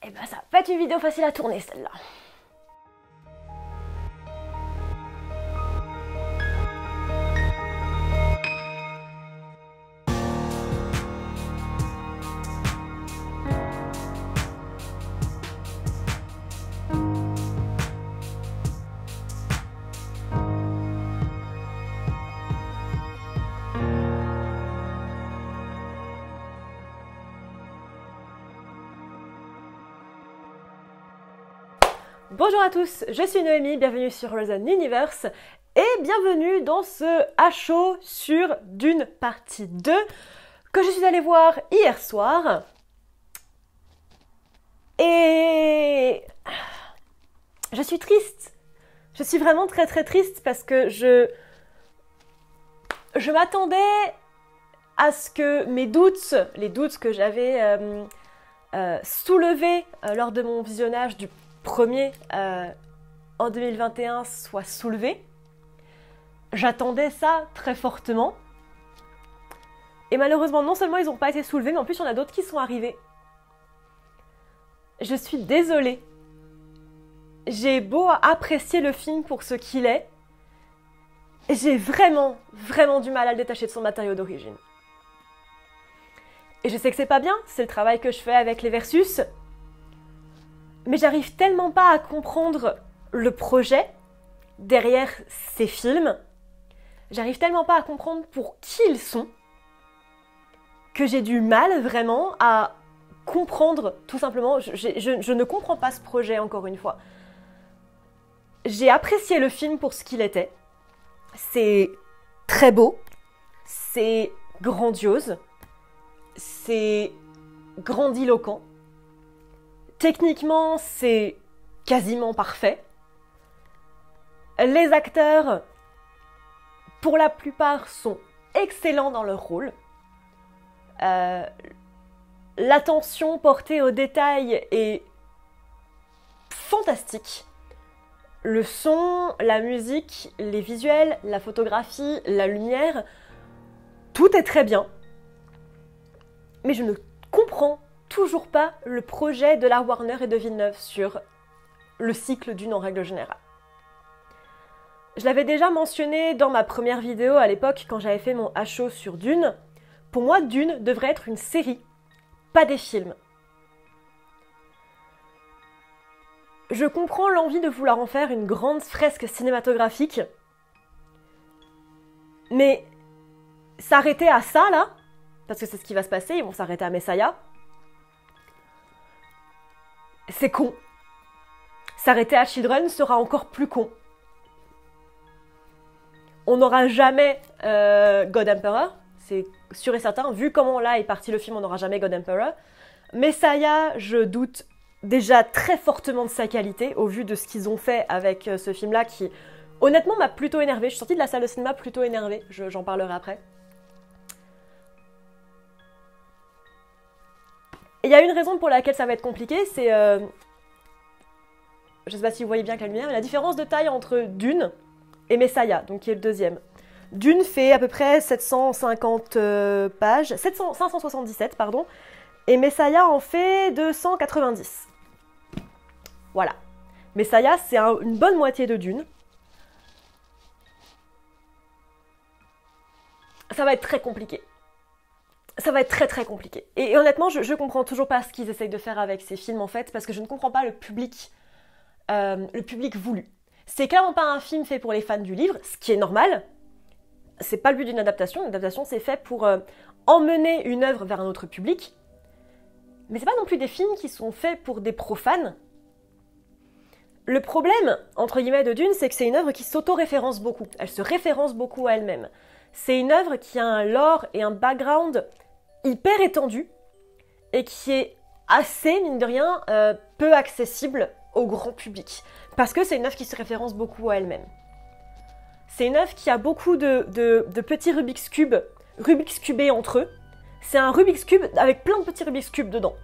Et ben ça va être une vidéo facile à tourner celle-là. Bonjour à tous, je suis Noémie, bienvenue sur Frozen Universe et bienvenue dans ce HO sur Dune partie 2 que je suis allée voir hier soir. Et je suis triste, je suis vraiment très triste parce que je m'attendais à ce que mes doutes, les doutes que j'avais soulevés lors de mon visionnage du premier en 2021 soit soulevé. J'attendais ça très fortement. Et malheureusement, non seulement ils n'ont pas été soulevés, mais en plus il y en a d'autres qui sont arrivés. Je suis désolée. J'ai beau apprécier le film pour ce qu'il est, j'ai vraiment du mal à le détacher de son matériau d'origine. Et je sais que c'est pas bien, c'est le travail que je fais avec les versus. Mais j'arrive tellement pas à comprendre le projet derrière ces films. J'arrive tellement pas à comprendre pour qui ils sont que j'ai du mal vraiment à comprendre, tout simplement. Je ne comprends pas ce projet, encore une fois. J'ai apprécié le film pour ce qu'il était. C'est très beau. C'est grandiose. C'est grandiloquent. Techniquement, c'est quasiment parfait. Les acteurs, pour la plupart, sont excellents dans leur rôle. L'attention portée aux détails est fantastique. Le son, la musique, les visuels, la photographie, la lumière, tout est très bien. Mais je ne comprends toujours pas le projet de la Warner et de Villeneuve sur le cycle Dune en règle générale. Je l'avais déjà mentionné dans ma première vidéo à l'époque quand j'avais fait mon HO sur Dune. Pour moi, Dune devrait être une série, pas des films. Je comprends l'envie de vouloir en faire une grande fresque cinématographique, mais s'arrêter à ça là, parce que c'est ce qui va se passer, ils vont s'arrêter à Messiah, c'est con. S'arrêter à Children sera encore plus con. On n'aura jamais God Emperor, c'est sûr et certain. Vu comment là est parti le film, on n'aura jamais God Emperor. Messiah, je doute déjà très fortement de sa qualité, au vu de ce qu'ils ont fait avec ce film-là, qui honnêtement m'a plutôt énervée. Je suis sortie de la salle de cinéma plutôt énervée, j'en parlerai après. Il y a une raison pour laquelle ça va être compliqué, c'est... je sais pas si vous voyez bien avec la lumière, mais la différence de taille entre Dune et Messiah, donc qui est le deuxième. Dune fait à peu près 750 pages, 577, pardon, et Messiah en fait 290. Voilà. Messiah, c'est une bonne moitié de Dune. Ça va être très compliqué. Ça va être très compliqué. Et honnêtement, je comprends toujours pas ce qu'ils essayent de faire avec ces films en fait, parce que je ne comprends pas le public voulu. C'est clairement pas un film fait pour les fans du livre, ce qui est normal. C'est pas le but d'une adaptation. Une adaptation, c'est fait pour emmener une œuvre vers un autre public. Mais c'est pas non plus des films qui sont faits pour des profanes. Le problème, entre guillemets, de Dune, c'est que c'est une œuvre qui s'auto-référence beaucoup. Elle se référence beaucoup à elle-même. C'est une œuvre qui a un lore et un background hyper étendu et qui est assez, mine de rien, peu accessible au grand public. Parce que c'est une œuvre qui se référence beaucoup à elle-même. C'est une œuvre qui a beaucoup de petits Rubik's cubés entre eux. C'est un Rubik's Cube avec plein de petits Rubik's Cube dedans.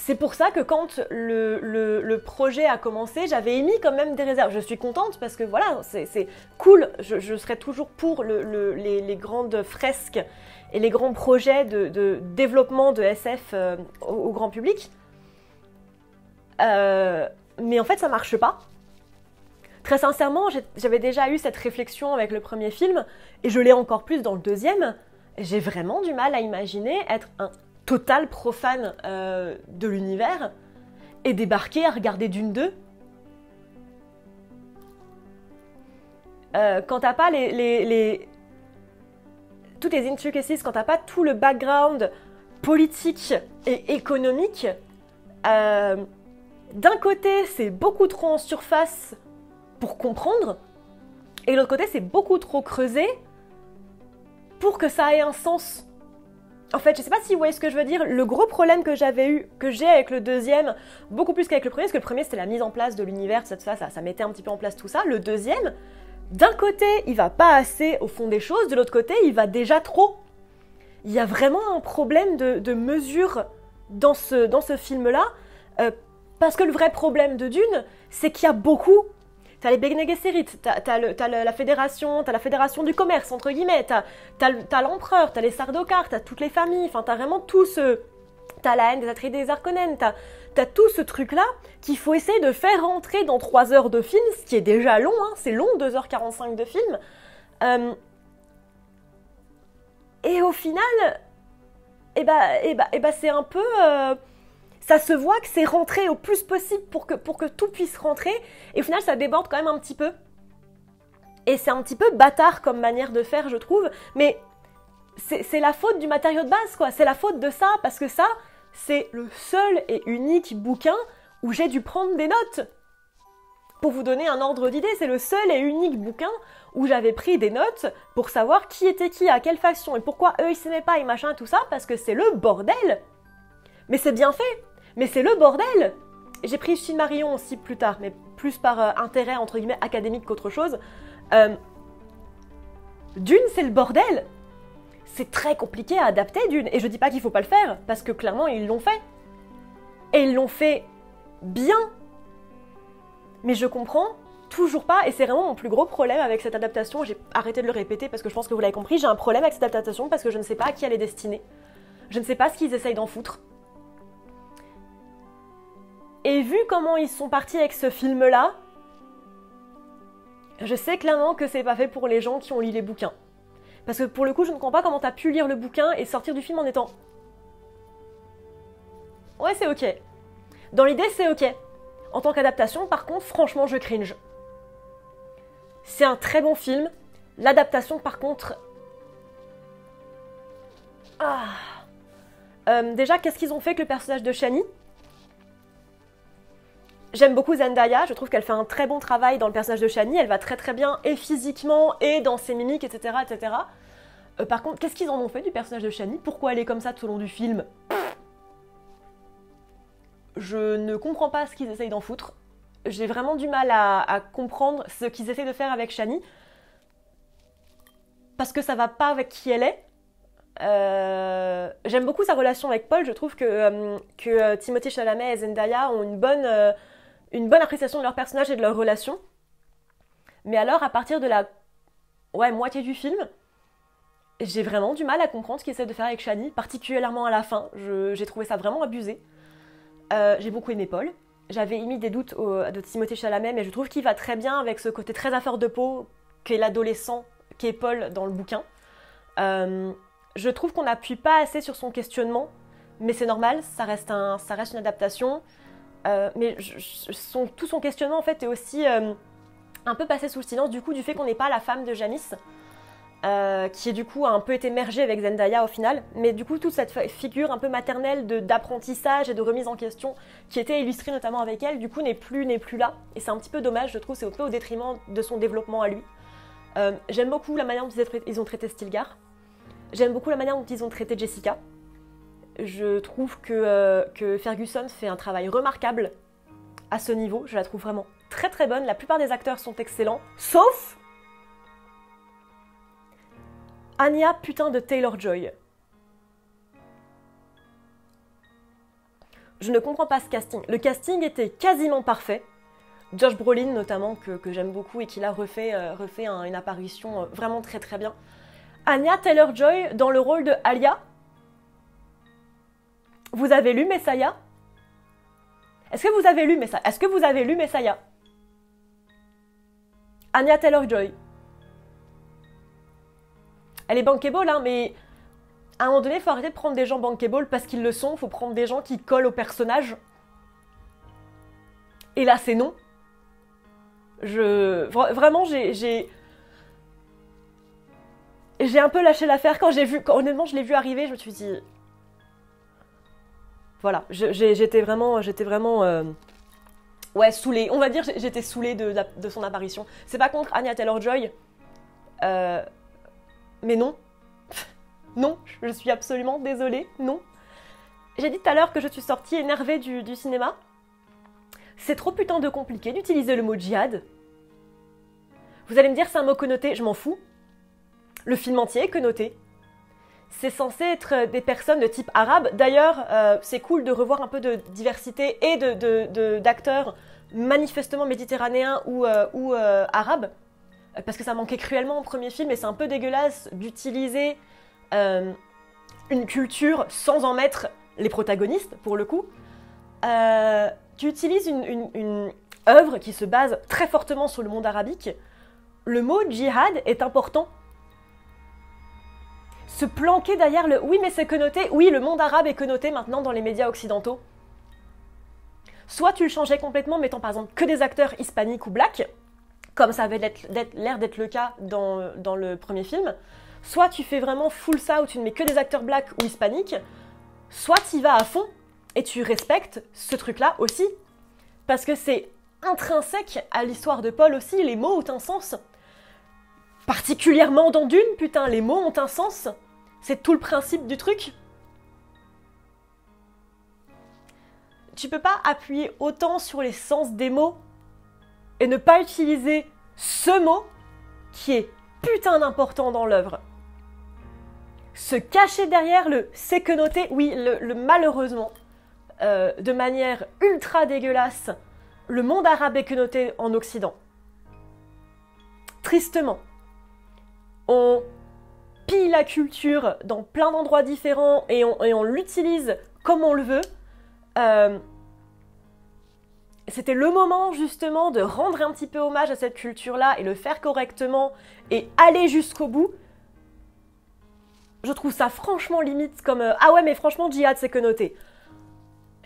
c'est pour ça que quand le projet a commencé, j'avais émis quand même des réserves. Je suis contente parce que voilà, c'est cool. Je serai toujours pour les grandes fresques et les grands projets de développement de SF au grand public. Mais en fait, ça marche pas. Très sincèrement, j'avais déjà eu cette réflexion avec le premier film, et je l'ai encore plus dans le deuxième. J'ai vraiment du mal à imaginer être un total profane de l'univers et débarquer à regarder Dune 2. Quand t'as pas toutes les intricacies, quand t'as pas tout le background politique et économique, d'un côté c'est beaucoup trop en surface pour comprendre, et de l'autre côté c'est beaucoup trop creusé pour que ça ait un sens. En fait, je sais pas si vous voyez ce que je veux dire. Le gros problème que j'ai avec le deuxième, beaucoup plus qu'avec le premier, parce que le premier c'était la mise en place de l'univers, ça mettait un petit peu en place tout ça. Le deuxième, d'un côté, il va pas assez au fond des choses, de l'autre côté, il va déjà trop. Il y a vraiment un problème de mesure dans ce film-là, parce que le vrai problème de Dune, c'est qu'il y a beaucoup. T'as les Bene Gesserit, t'as la fédération du commerce, entre guillemets, t'as l'empereur, t'as les Sardaukar, t'as toutes les familles, enfin t'as vraiment tout ce... T'as la haine des Atreides et des Harkonnen, t'as tout ce truc-là qu'il faut essayer de faire rentrer dans 3 heures de film, ce qui est déjà long, hein, c'est long, 2h45 de film. Et au final, c'est un peu... ça se voit que c'est rentré au plus possible pour que tout puisse rentrer, et au final ça déborde quand même un petit peu. Et c'est un petit peu bâtard comme manière de faire, je trouve, mais c'est la faute du matériau de base, quoi. C'est la faute de ça, parce que ça, c'est le seul et unique bouquin où j'ai dû prendre des notes. Pour vous donner un ordre d'idée, c'est le seul et unique bouquin où j'avais pris des notes pour savoir qui était qui, à quelle faction, et pourquoi eux ils s'aimaient pas et machin, tout ça, parce que c'est le bordel. Mais c'est bien fait. Mais c'est le bordel. J'ai pris Silmarillion aussi plus tard, mais plus par intérêt entre guillemets académique qu'autre chose. Dune, c'est le bordel. C'est très compliqué à adapter Dune, et je dis pas qu'il faut pas le faire, parce que clairement ils l'ont fait. Et ils l'ont fait bien. Mais je comprends toujours pas, et c'est vraiment mon plus gros problème avec cette adaptation. J'ai arrêté de le répéter parce que je pense que vous l'avez compris, j'ai un problème avec cette adaptation parce que je ne sais pas à qui elle est destinée. Je ne sais pas ce qu'ils essayent d'en foutre. Et vu comment ils sont partis avec ce film-là, je sais clairement que c'est pas fait pour les gens qui ont lu les bouquins. Parce que pour le coup, je ne comprends pas comment t'as pu lire le bouquin et sortir du film en étant... Ouais, c'est ok. Dans l'idée, c'est ok. En tant qu'adaptation, par contre, franchement, je cringe. C'est un très bon film. L'adaptation, par contre... Déjà, qu'est-ce qu'ils ont fait avec le personnage de Shani ? J'aime beaucoup Zendaya, je trouve qu'elle fait un très bon travail dans le personnage de Shani, elle va très très bien et physiquement et dans ses mimiques, etc. etc. Par contre, qu'est-ce qu'ils en ont fait du personnage de Shani ? Pourquoi elle est comme ça tout au long du film ? Je ne comprends pas ce qu'ils essayent d'en foutre. J'ai vraiment du mal à comprendre ce qu'ils essayent de faire avec Shani. Parce que ça va pas avec qui elle est. J'aime beaucoup sa relation avec Paul, je trouve que Timothée Chalamet et Zendaya ont une bonne appréciation de leur personnage et de leur relation. Mais alors, à partir de la moitié du film, j'ai vraiment du mal à comprendre ce qu'ils essaient de faire avec Shani, particulièrement à la fin. J'ai trouvé ça vraiment abusé. J'ai beaucoup aimé Paul. J'avais émis des doutes de Timothée Chalamet, mais je trouve qu'il va très bien avec ce côté très à fleur de peau qu'est l'adolescent, qu'est Paul dans le bouquin. Je trouve qu'on n'appuie pas assez sur son questionnement, mais c'est normal, ça reste une adaptation. Mais tout son questionnement en fait est aussi un peu passé sous le silence du coup du fait qu'on n'est pas la femme de Janice, qui du coup a un peu été mergée avec Zendaya au final, mais du coup toute cette figure un peu maternelle d'apprentissage et de remise en question qui était illustrée notamment avec elle, du coup n'est plus là, et c'est un petit peu dommage, je trouve, c'est un peu au détriment de son développement à lui. J'aime beaucoup la manière dont ils ont traité Stilgar, j'aime beaucoup la manière dont ils ont traité Jessica. Je trouve que Ferguson fait un travail remarquable à ce niveau. Je la trouve vraiment très très bonne. La plupart des acteurs sont excellents, sauf Anya putain de Taylor-Joy. Je ne comprends pas ce casting. Le casting était quasiment parfait. Josh Brolin notamment, que j'aime beaucoup et qui là refait une apparition vraiment très très bien. Anya Taylor-Joy dans le rôle de Alia. Vous avez lu Messiah? Est-ce que vous avez lu Messiah? Est-ce que vous avez lu Messiah? Anya Taylor-Joy. Elle est bankable, hein, mais à un moment donné, il faut arrêter de prendre des gens bankable parce qu'ils le sont. Il faut prendre des gens qui collent au personnage. Et là, c'est non. Vraiment, j'ai un peu lâché l'affaire quand j'ai vu... Honnêtement, je l'ai vu arriver, je me suis dit... Voilà, j'étais vraiment... Ouais, saoulée. On va dire j'étais saoulée de son apparition. C'est pas contre Anya Taylor-Joy. Mais non. Non, je suis absolument désolée. Non. J'ai dit tout à l'heure que je suis sortie énervée du cinéma. C'est trop putain de compliqué d'utiliser le mot djihad. Vous allez me dire c'est un mot connoté, je m'en fous. Le film entier est connoté. C'est censé être des personnes de type arabe. D'ailleurs, c'est cool de revoir un peu de diversité et d'acteurs manifestement méditerranéens ou arabes. Parce que ça manquait cruellement au premier film et c'est un peu dégueulasse d'utiliser une culture sans en mettre les protagonistes, pour le coup. Tu utilises une œuvre qui se base très fortement sur le monde arabique. Le mot djihad est important. Se planquer derrière le « oui, mais c'est connoté ». Oui, le monde arabe est connoté maintenant dans les médias occidentaux. Soit tu le changeais complètement, mettant par exemple que des acteurs hispaniques ou blacks, comme ça avait l'air d'être le cas dans le premier film. Soit tu fais vraiment full ça, où tu ne mets que des acteurs blacks ou hispaniques. Soit tu y vas à fond et tu respectes ce truc-là aussi. Parce que c'est intrinsèque à l'histoire de Paul aussi, les mots ont un sens. Particulièrement dans Dune, putain, les mots ont un sens. C'est tout le principe du truc. Tu peux pas appuyer autant sur les sens des mots et ne pas utiliser ce mot qui est putain d'important dans l'œuvre. Se cacher derrière le « c'est connoté », oui, le malheureusement, de manière ultra dégueulasse, le monde arabe est connoté en Occident. Tristement. On pille la culture dans plein d'endroits différents et on l'utilise comme on le veut. C'était le moment justement de rendre un petit peu hommage à cette culture-là et le faire correctement et aller jusqu'au bout. Je trouve ça franchement limite comme ah ouais mais franchement djihad c'est connoté.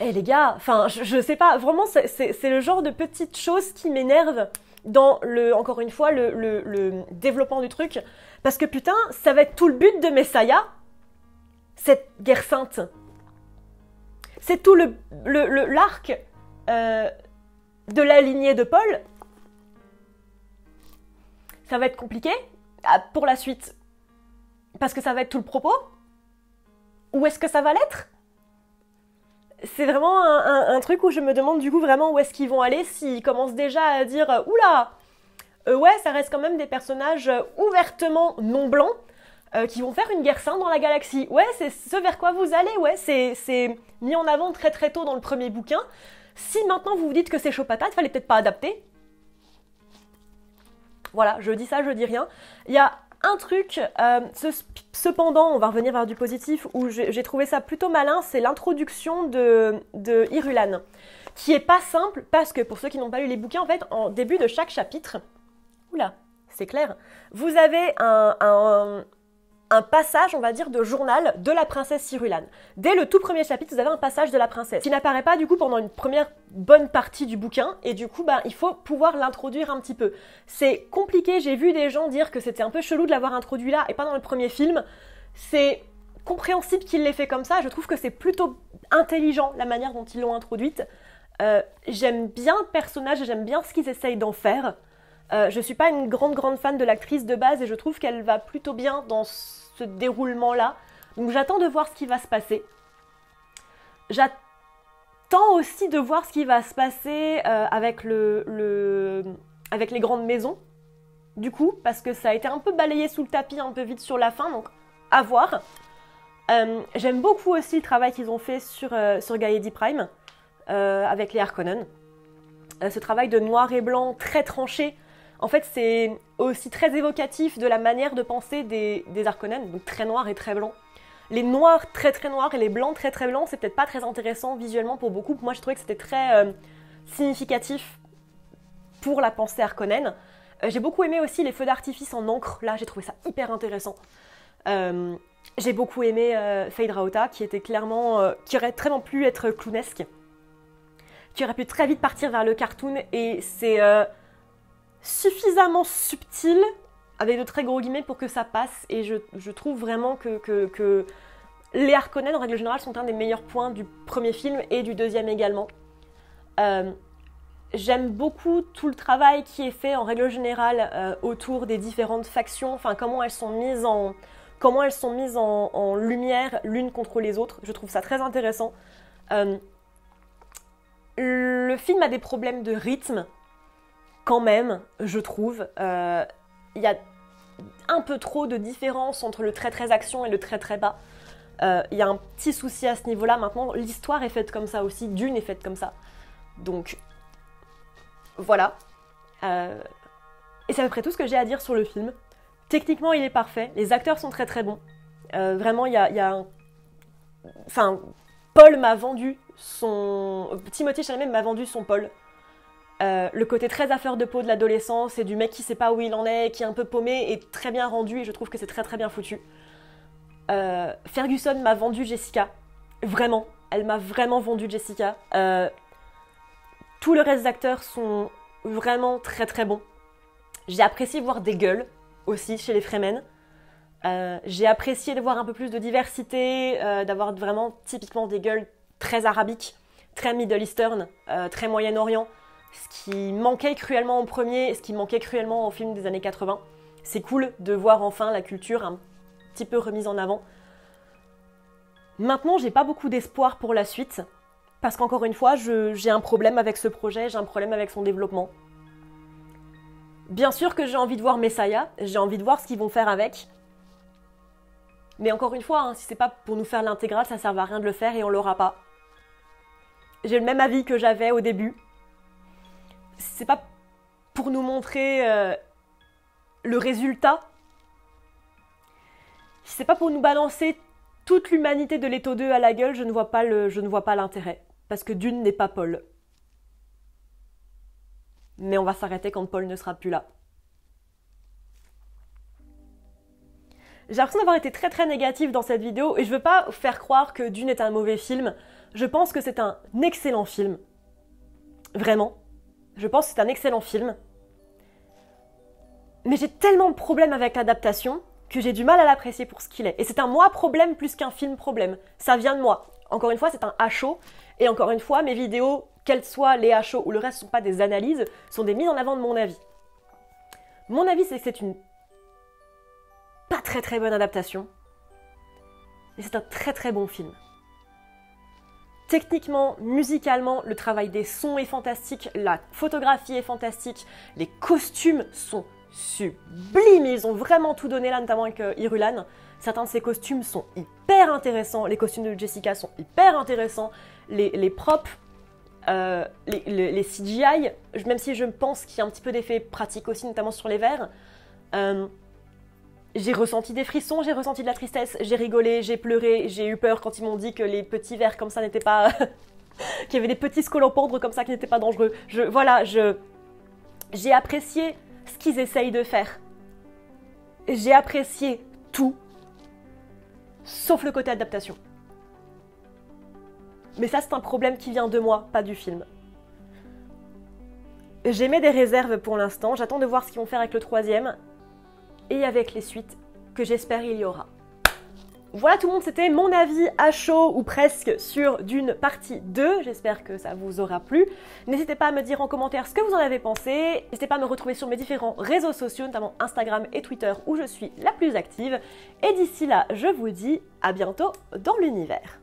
Eh les gars, enfin je sais pas, vraiment c'est le genre de petites choses qui m'énervent dans encore une fois le développement du truc. Parce que putain, ça va être tout le but de Messiah, cette guerre sainte. C'est tout l'arc de la lignée de Paul. Ça va être compliqué pour la suite. Parce que ça va être tout le propos. Où est-ce que ça va l'être? C'est vraiment un truc où je me demande du coup vraiment où est-ce qu'ils vont aller s'ils commencent déjà à dire « Oula !» ouais, ça reste quand même des personnages ouvertement non blancs qui vont faire une guerre sainte dans la galaxie. Ouais, c'est ce vers quoi vous allez, ouais, c'est mis en avant très très tôt dans le premier bouquin. Si maintenant vous vous dites que c'est chaud patate, fallait peut-être pas adapter. Voilà, je dis ça, je dis rien. Il y a un truc, cependant, on va revenir vers du positif, où j'ai trouvé ça plutôt malin, c'est l'introduction de Irulan, qui est pas simple, parce que pour ceux qui n'ont pas lu les bouquins, en fait, en début de chaque chapitre, oula, c'est clair, vous avez un passage, on va dire, de journal de la princesse Irulan. Dès le tout premier chapitre, vous avez un passage de la princesse, qui n'apparaît pas du coup pendant une première bonne partie du bouquin, et du coup, il faut pouvoir l'introduire un petit peu. C'est compliqué, j'ai vu des gens dire que c'était un peu chelou de l'avoir introduit là, et pas dans le premier film. C'est compréhensible qu'il l'ait fait comme ça, je trouve que c'est plutôt intelligent la manière dont ils l'ont introduite. J'aime bien le personnage, j'aime bien ce qu'ils essayent d'en faire. Je suis pas une grande fan de l'actrice de base, et je trouve qu'elle va plutôt bien dans ce déroulement-là. Donc j'attends de voir ce qui va se passer. J'attends aussi de voir ce qui va se passer avec avec les grandes maisons, du coup, parce que ça a été un peu balayé sous le tapis, un peu vite sur la fin, donc à voir. J'aime beaucoup aussi le travail qu'ils ont fait sur Gaïedi Prime. avec les Harkonnen. Ce travail de noir et blanc très tranché, en fait c'est aussi très évocatif de la manière de penser des Harkonnen, donc très noir et très blanc. Les noirs très très noirs et les blancs très très blancs, c'est peut-être pas très intéressant visuellement pour beaucoup. Moi, je trouvais que c'était très significatif pour la pensée Harkonnen. J'ai beaucoup aimé aussi les feux d'artifice en encre. Là, j'ai trouvé ça hyper intéressant. J'ai beaucoup aimé Feyd Rautha, qui était clairement, qui aurait très bien pu être clownesque, qui aurait pu très vite partir vers le cartoon, et c'est suffisamment subtil, avec de très gros guillemets, pour que ça passe, et je trouve vraiment que les Harkonnen, en règle générale, sont un des meilleurs points du premier film et du deuxième également. J'aime beaucoup tout le travail qui est fait, en règle générale, autour des différentes factions, enfin comment elles sont mises en lumière l'une contre les autres. Je trouve ça très intéressant. Le film a des problèmes de rythme, quand même, je trouve. Il y a un peu trop de différence entre le très très action et le très très bas. Il y a un petit souci à ce niveau-là. Maintenant, l'histoire est faite comme ça aussi, Dune est faite comme ça. Donc, voilà. Et c'est à peu près tout ce que j'ai à dire sur le film. Techniquement, il est parfait. Les acteurs sont très très bons. Vraiment, il y a un... Enfin, Paul m'a vendu son... Timothée Chalamet m'a vendu son Paul. Le côté très à fleur de peau de l'adolescence et du mec qui sait pas où il en est, qui est un peu paumé, est très bien rendu et je trouve que c'est très très bien foutu. Ferguson m'a vendu Jessica. Vraiment. Elle m'a vraiment vendu Jessica. Tout le reste des acteurs sont vraiment très très bons. J'ai apprécié voir des gueules aussi chez les Fremen. J'ai apprécié de voir un peu plus de diversité, d'avoir vraiment typiquement des gueules très arabiques, très Middle Eastern, très Moyen-Orient. Ce qui manquait cruellement au premier et ce qui manquait cruellement au film des années 80. C'est cool de voir enfin la culture un petit peu remise en avant. Maintenant, j'ai pas beaucoup d'espoir pour la suite. Parce qu'encore une fois, j'ai un problème avec ce projet, j'ai un problème avec son développement. Bien sûr que j'ai envie de voir Messiah, j'ai envie de voir ce qu'ils vont faire avec. Mais encore une fois, hein, si c'est pas pour nous faire l'intégrale, ça sert à rien de le faire et on l'aura pas. J'ai le même avis que j'avais au début. C'est pas pour nous montrer le résultat. C'est pas pour nous balancer toute l'humanité de Leto 2 à la gueule, je ne vois pas l'intérêt. Parce que Dune n'est pas Paul. Mais on va s'arrêter quand Paul ne sera plus là. J'ai l'impression d'avoir été très très négative dans cette vidéo et je veux pas faire croire que Dune est un mauvais film. Je pense que c'est un excellent film. Vraiment. Je pense que c'est un excellent film. Mais j'ai tellement de problèmes avec l'adaptation que j'ai du mal à l'apprécier pour ce qu'il est. Et c'est un moi problème plus qu'un film problème. Ça vient de moi. Encore une fois, c'est un HO. Et encore une fois, mes vidéos, qu'elles soient les HO ou le reste, ne sont pas des analyses, sont des mises en avant de mon avis. Mon avis, c'est que c'est une pas très très bonne adaptation. Mais c'est un très très bon film. Techniquement, musicalement, le travail des sons est fantastique, la photographie est fantastique, les costumes sont sublimes, ils ont vraiment tout donné là, notamment avec Irulan. Certains de ces costumes sont hyper intéressants, les costumes de Jessica sont hyper intéressants, les props, les CGI, même si je pense qu'il y a un petit peu d'effet pratique aussi, notamment sur les verres. J'ai ressenti des frissons, j'ai ressenti de la tristesse, j'ai rigolé, j'ai pleuré, j'ai eu peur quand ils m'ont dit que les petits vers comme ça n'étaient pas... qu'il y avait des petits scolopendres comme ça qui n'étaient pas dangereux. J'ai apprécié ce qu'ils essayent de faire. J'ai apprécié tout, sauf le côté adaptation. Mais ça, c'est un problème qui vient de moi, pas du film. J'émets des réserves pour l'instant, j'attends de voir ce qu'ils vont faire avec le troisième. Et avec les suites que j'espère il y aura. Voilà tout le monde, c'était mon avis à chaud ou presque sur Dune partie 2. J'espère que ça vous aura plu. N'hésitez pas à me dire en commentaire ce que vous en avez pensé. N'hésitez pas à me retrouver sur mes différents réseaux sociaux, notamment Instagram et Twitter où je suis la plus active. Et d'ici là, je vous dis à bientôt dans l'univers.